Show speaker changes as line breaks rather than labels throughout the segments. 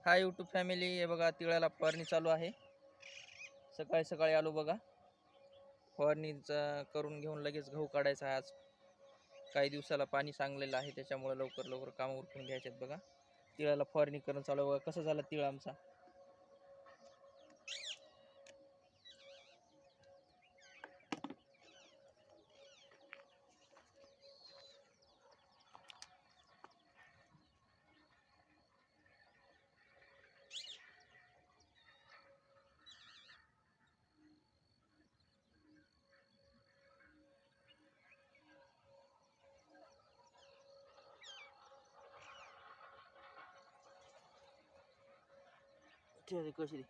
Hi YouTube family, हे बघा तिळाला फवारणी चालू आहे. सकाळी सकाळी आलो बघा, फवारणीचा करून घेऊन लगेच गहू काढायचा आहे. आज काही दिवसाला पाणी सांगलेलं आहे, त्याच्यामुळे लवकर लवकर काम उरकून घ्यायचे आहेत बघा. तिळाला फवारणी करून चालू बघा. कसं झालं तिळ आमचा. कशी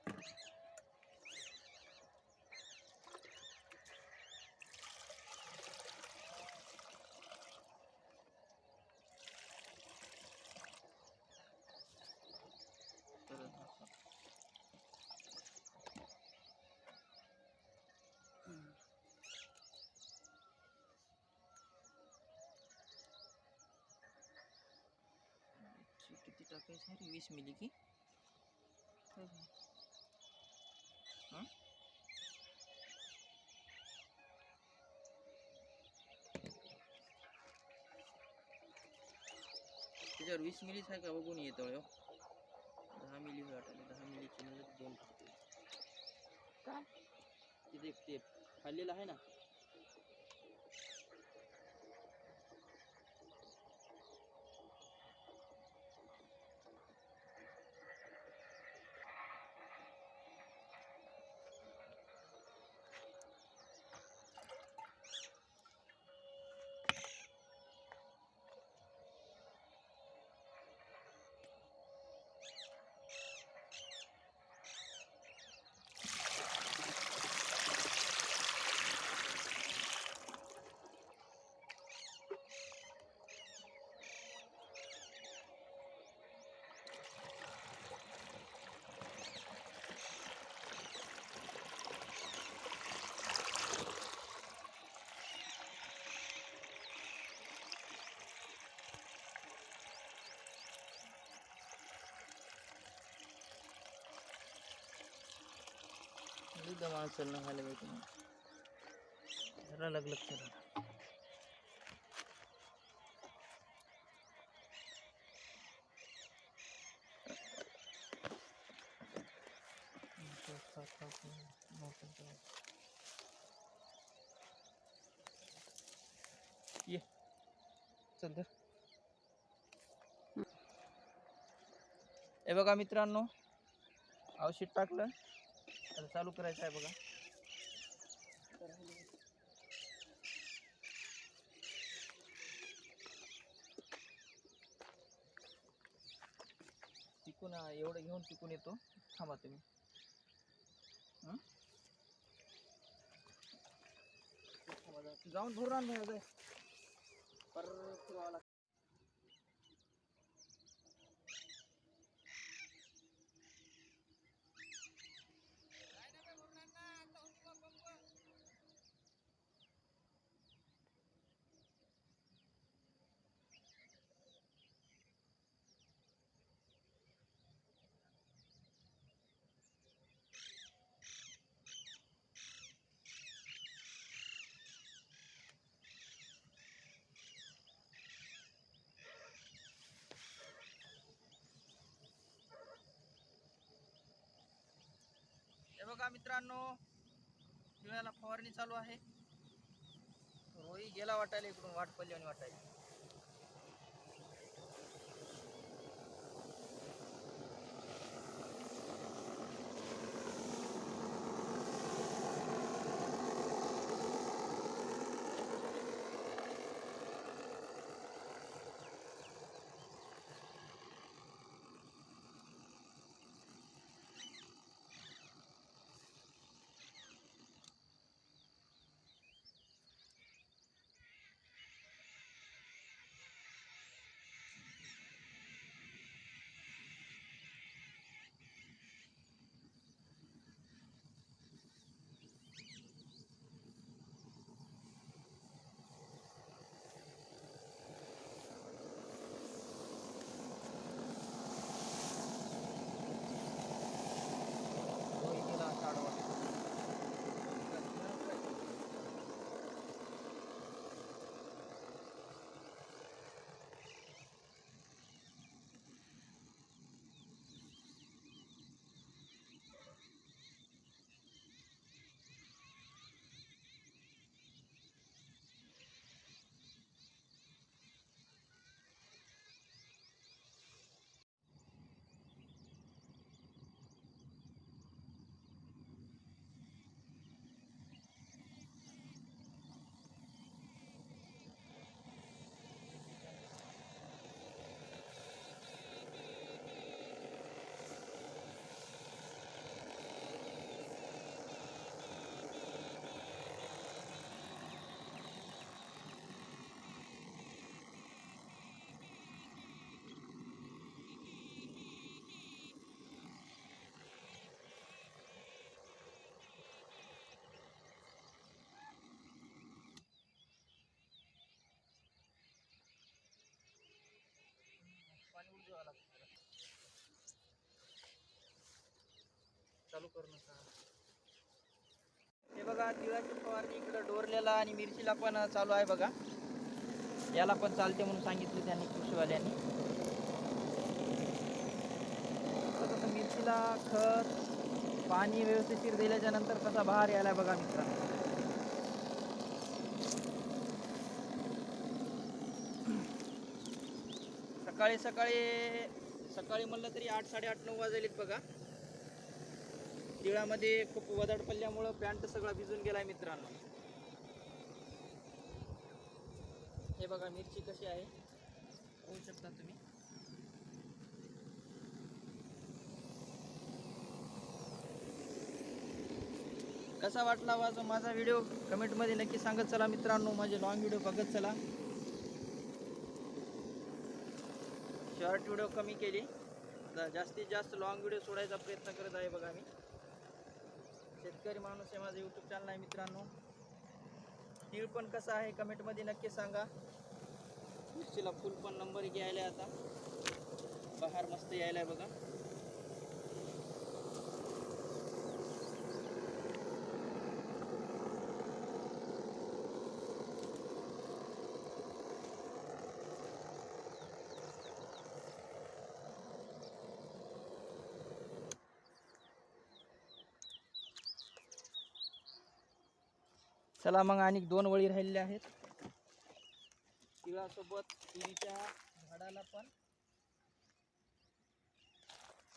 किती टाकायचं आहे? 20 मिली की त्याच्यावर 20 मिलीच आहे का बघून येतो. 10 मिली वाटले. 10 मिलीची म्हणजे 2 काय तिथे एक टेप खाल्लेला आहे ना. माणसाला खायला भेटून जरा लागलं लक्षात. ये चल तर. हे बघा मित्रांनो, औषध टाकलं, आता चालू करायचं आहे बघा. तिकून एवढं घेऊन तिकून येतो. थांबा तुम्ही. जाऊन धरून आण परत. हे बघा मित्रांनो, तिळाला फवारणी चालू आहे. रोई गेला वाटायला, इकडून वाट पडली आणि वाटायला. हे बघा तिळाची फवारणी इकडं डोरलेला आणि मिरचीला पण चालू आहे बघा. याला पण चालते म्हणून सांगितलं त्यांनी कृषीवाल्यांनी. तसं मिरचीला खत पाणी व्यवस्थित दिल्याच्या नंतर कसा बहार यायला बघा मित्रांनो. सकाळी म्हणलं तरी 8, 8:30, 9 वाजलेत बघा. तिळामध्ये खूप वदड पडल्यामुळं पॅन्ट सगळा भिजून गेलाय मित्रांनो. हे बघा मिरची कशी आहे पाहू शकता तुम्ही. कसा वाटला माझा व्हिडिओ कमेंटमध्ये नक्की सांगत चला मित्रांनो. माझे लॉंग व्हिडिओ बघत चला. शॉर्ट व्हिडिओ कमी केली, जास्तीत जास्त लॉंग व्हिडिओ सोडायचा प्रयत्न करत आहे बघा मी. शेतकरी माणूस आहे, माझं यूट्यूब चॅनल आहे मित्रांनो. तीळ पण कसा आहे कमेंटमध्ये नक्की सांगा. मिरचीला फुल पण नंबर घ्यायला आता बहार मस्त यायला बघा. चला मग आणि 2 वळी राहिलेल्या आहेत. तिळासोबत तिळीच्या झाडाला पण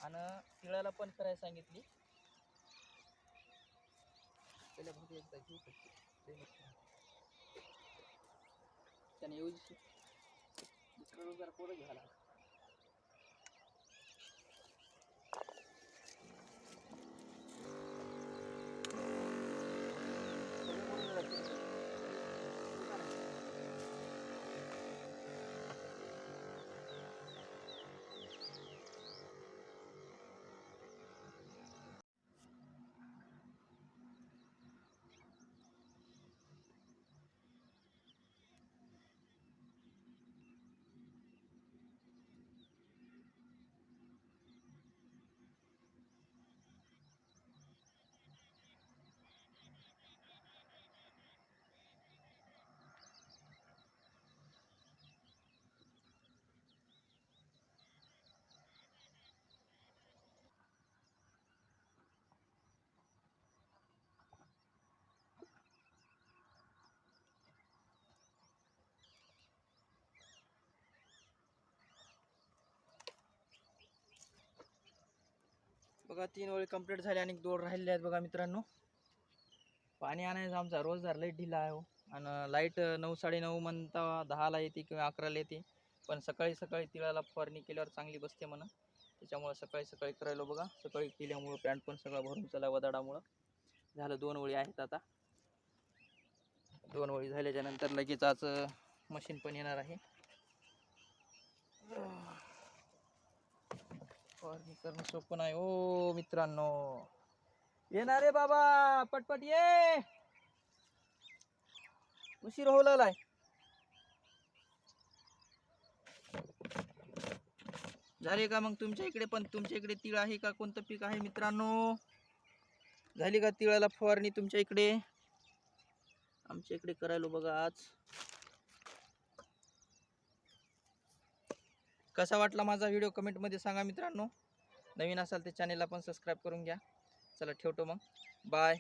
आणि तिळाला पण करायला सांगितली. त्याने येऊ दुसरा रोजगार पोरं घ्यायला. बघा 3 वळी कंप्लीट झाले आणि 2 राहिलेले आहेत बघा मित्रांनो. पाणी आणायचं आमचा रोजदार लई ढिला आहे हो. आणि लाईट 9, 9:30 म्हणता 10ला येते किंवा 11ला येते. पण सकाळी तिळाला फवारणी केल्यावर चांगली बसते म्हणा. त्याच्यामुळे सकाळी करायला बघा. सकाळी केल्यामुळं पॅन्ट पण सगळा भरून चला वदाडामुळं. झालं 2 वळी आहेत आता. 2 वळी झाल्याच्या नंतर लगेच आज मशीन पण येणार आहे. फवारणी करणं सोपं नाही ओ मित्रांनो. येणार रे बाबा, पटपट ये, उशीर होऊ लागलाय. झाले का मग तुमच्या इकडे पण? तुमच्या इकडे तीळ आहे का? कोणतं पीक आहे मित्रांनो? झाली का तिळाला फवारणी तुमच्या इकडे? आमच्या इकडे करायलो बघा आज. कसा वाटला माझा व्हिडिओ कमेंटमध्ये सांगा मित्रांनो. नवीन असाल तर चॅनेलला पण सबस्क्राईब करून घ्या. चला ठेवतो मग, बाय.